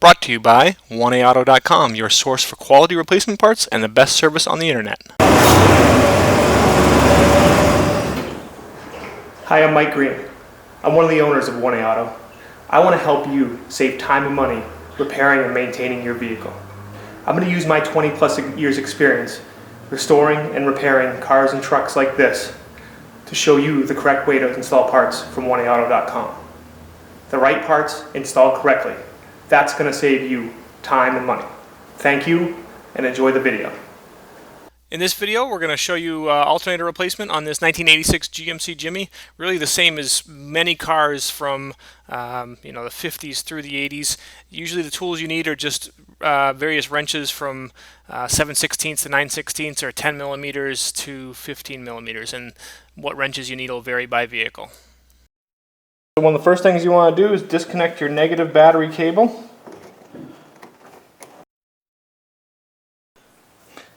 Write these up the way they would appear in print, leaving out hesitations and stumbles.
Brought to you by 1AAuto.com, your source for quality replacement parts and the best service on the internet. Hi, I'm Mike Green. I'm one of the owners of 1A Auto. I want to help you save time and money repairing and maintaining your vehicle. I'm going to use my 20 plus years experience restoring and repairing cars and trucks like this to show you the correct way to install parts from 1AAuto.com. The right parts installed correctly. That's going to save you time and money. Thank you and enjoy the video. In this video, we're going to show you alternator replacement on this 1986 GMC Jimmy. Really the same as many cars from the 50s through the 80s. Usually the tools you need are just various wrenches from 7/16 to 9/16 or 10 millimeters to 15 millimeters, and what wrenches you need will vary by vehicle. So one of the first things you want to do is disconnect your negative battery cable.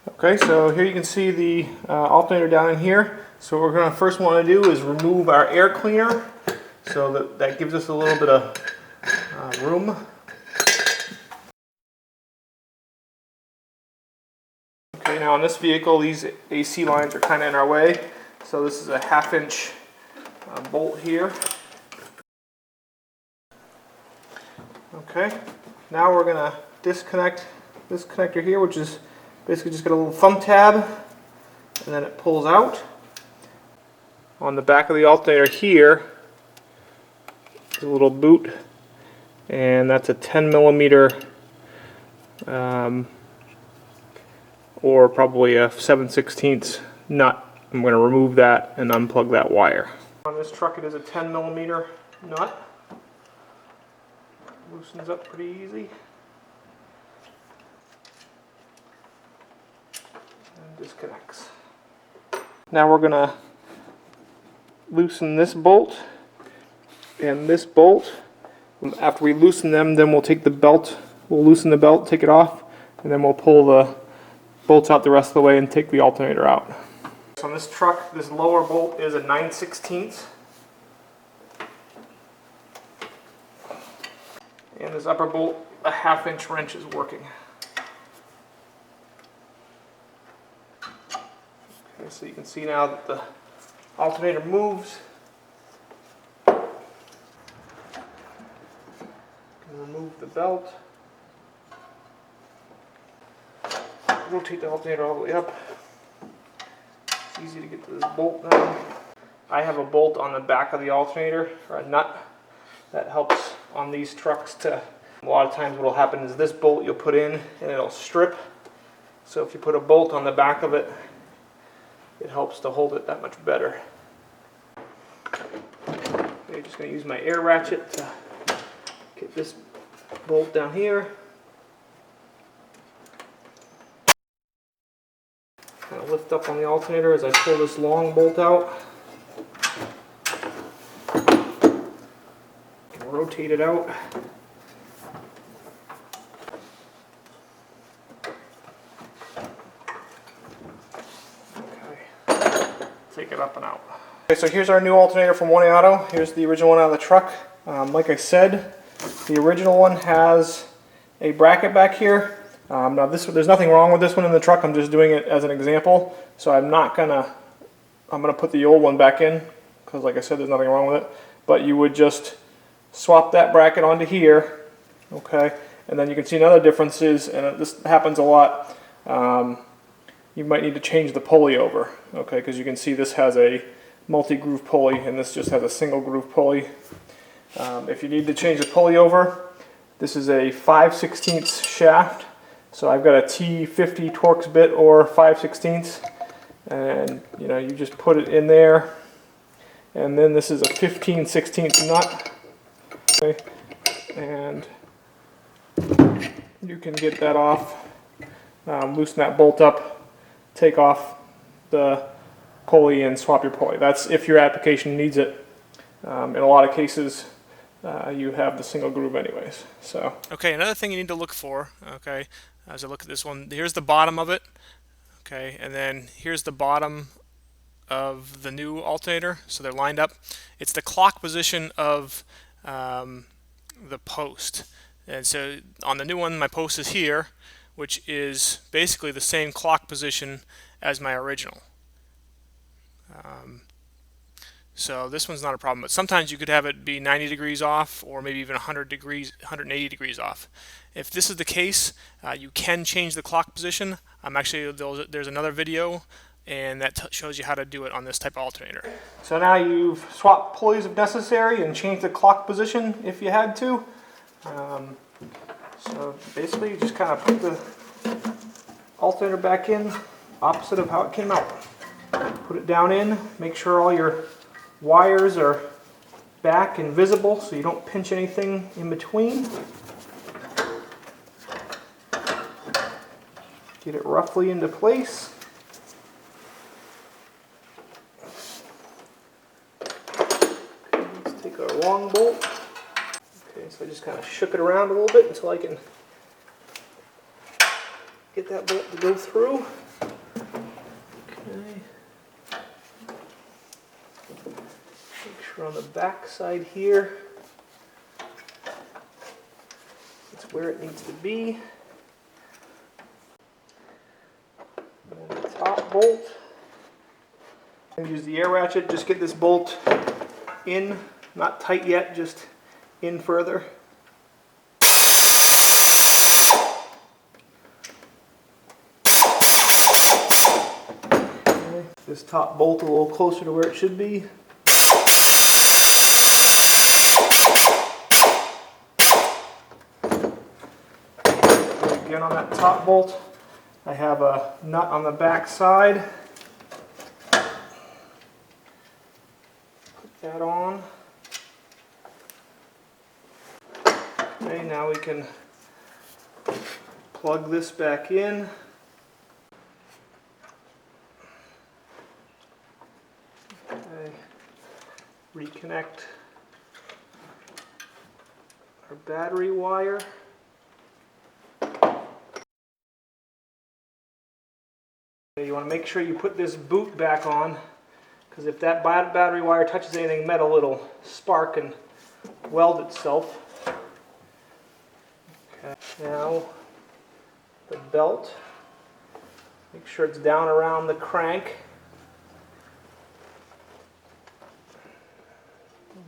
Okay, so here you can see the alternator down in here. So what we're going to first want to do is remove our air cleaner, so that gives us a little bit of room. Okay, now on this vehicle, these AC lines are kind of in our way. So this is a 1/2 inch bolt here. Okay, now we're going to disconnect this connector here, which is basically just got a little thumb tab, and then it pulls out. On the back of the alternator here is a little boot, and that's a 10 millimeter or probably a 7/16 nut. I'm going to remove that and unplug that wire. On this truck it is a 10 millimeter nut. Loosens up pretty easy. And disconnects. Now we're going to loosen this bolt and this bolt. After we loosen them, then we'll take the belt, we'll loosen the belt, take it off, and then we'll pull the bolts out the rest of the way and take the alternator out. So on this truck, this lower bolt is a 9/16. And this upper bolt, a 1/2 inch wrench is working. Okay, so you can see now that the alternator moves. Remove the belt. Rotate the alternator all the way up. It's easy to get to this bolt now. I have a bolt on the back of the alternator, or a nut, that helps on these trucks to, a lot of times what will happen is this bolt you'll put in and it'll strip. So if you put a bolt on the back of it, it helps to hold it that much better. I'm just going to use my air ratchet to get this bolt down here. Kind of lift up on the alternator as I pull this long bolt out. Rotate it out. Okay. Take it up and out. Okay, so here's our new alternator from 1A Auto. Here's the original one out of the truck. Like I said, the original one has a bracket back here. Now there's nothing wrong with this one in the truck. I'm just doing it as an example. So I'm gonna put the old one back in because, like I said, there's nothing wrong with it. But you would just swap that bracket onto here, okay, and then you can see another difference is, and this happens a lot, you might need to change the pulley over, okay, because you can see this has a multi-groove pulley and this just has a single groove pulley. If you need to change the pulley over, this is a 5/16 shaft, so I've got a T50 Torx bit or 5/16, and you just put it in there, and then this is a 15/16 nut. Okay, and you can get that off, loosen that bolt up, take off the pulley and swap your pulley. That's if your application needs it. In a lot of cases you have the single groove anyways. So okay, another thing you need to look for, okay, as I look at this one, here's the bottom of it, okay, and then here's the bottom of the new alternator, so they're lined up. It's the clock position of the post. And so on the new one, my post is here, which is basically the same clock position as my original. So this one's not a problem, but sometimes you could have it be 90 degrees off, or maybe even 100 degrees, 180 degrees off. If this is the case, you can change the clock position. Actually, there's another video, and that shows you how to do it on this type of alternator. So now you've swapped pulleys if necessary and changed the clock position if you had to. So basically, you just kind of put the alternator back in opposite of how it came out. Put it down in, make sure all your wires are back and visible so you don't pinch anything in between. Get it roughly into place. Let's take our long bolt. Okay, so I just kind of shook it around a little bit until I can get that bolt to go through. Okay. Make sure on the back side here, it's where it needs to be. And then the top bolt. And use the air ratchet, just get this bolt in, not tight yet, just in further. Okay. This top bolt a little closer to where it should be. Again on that top bolt, I have a nut on the back side. Put that on. Okay, now we can plug this back in. Okay. Reconnect our battery wire. You want to make sure you put this boot back on, because if that battery wire touches anything metal, it'll spark and weld itself. Okay. Now the belt, make sure it's down around the crank.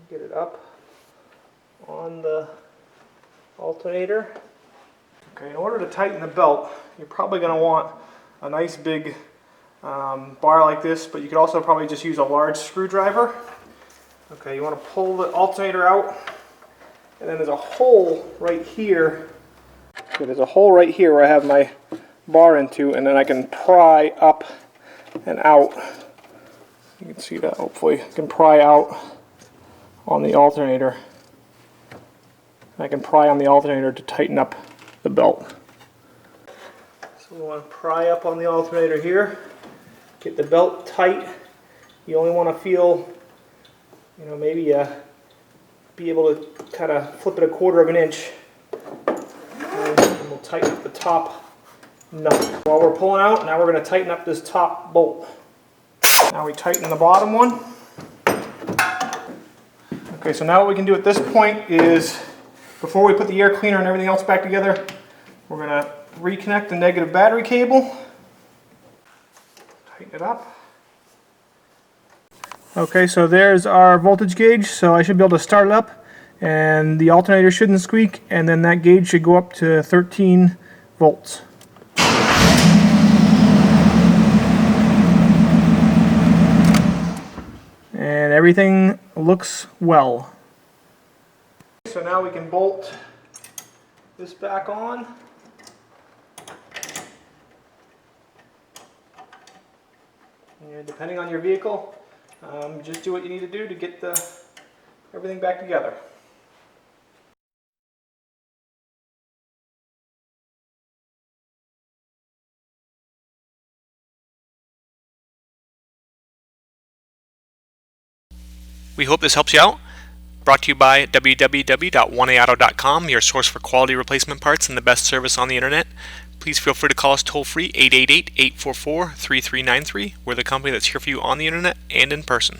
Get it up on the alternator. Okay, in order to tighten the belt, you're probably going to want a nice big bar like this, but you could also probably just use a large screwdriver. Okay, you want to pull the alternator out, and then there's a hole right here. Okay, there's a hole right here where I have my bar into, and then I can pry up and out. You can see that, hopefully. I can pry out on the alternator. I can pry on the alternator to tighten up the belt. So we want to pry up on the alternator here, get the belt tight. You only want to feel, maybe be able to kind of flip it a quarter of an inch. And we'll tighten up the top nut. While we're pulling out, now we're going to tighten up this top bolt. Now we tighten the bottom one. Okay, so now what we can do at this point is, before we put the air cleaner and everything else back together, we're going to reconnect the negative battery cable. Tighten it up. Okay, so there's our voltage gauge, so I should be able to start it up and the alternator shouldn't squeak, and then that gauge should go up to 13 volts. And everything looks well. So now we can bolt this back on. And depending on your vehicle, just do what you need to do to get everything back together. We hope this helps you out. Brought to you by www.oneauto.com, your source for quality replacement parts and the best service on the internet. Please feel free to call us toll-free 888-844-3393. We're the company that's here for you on the internet and in person.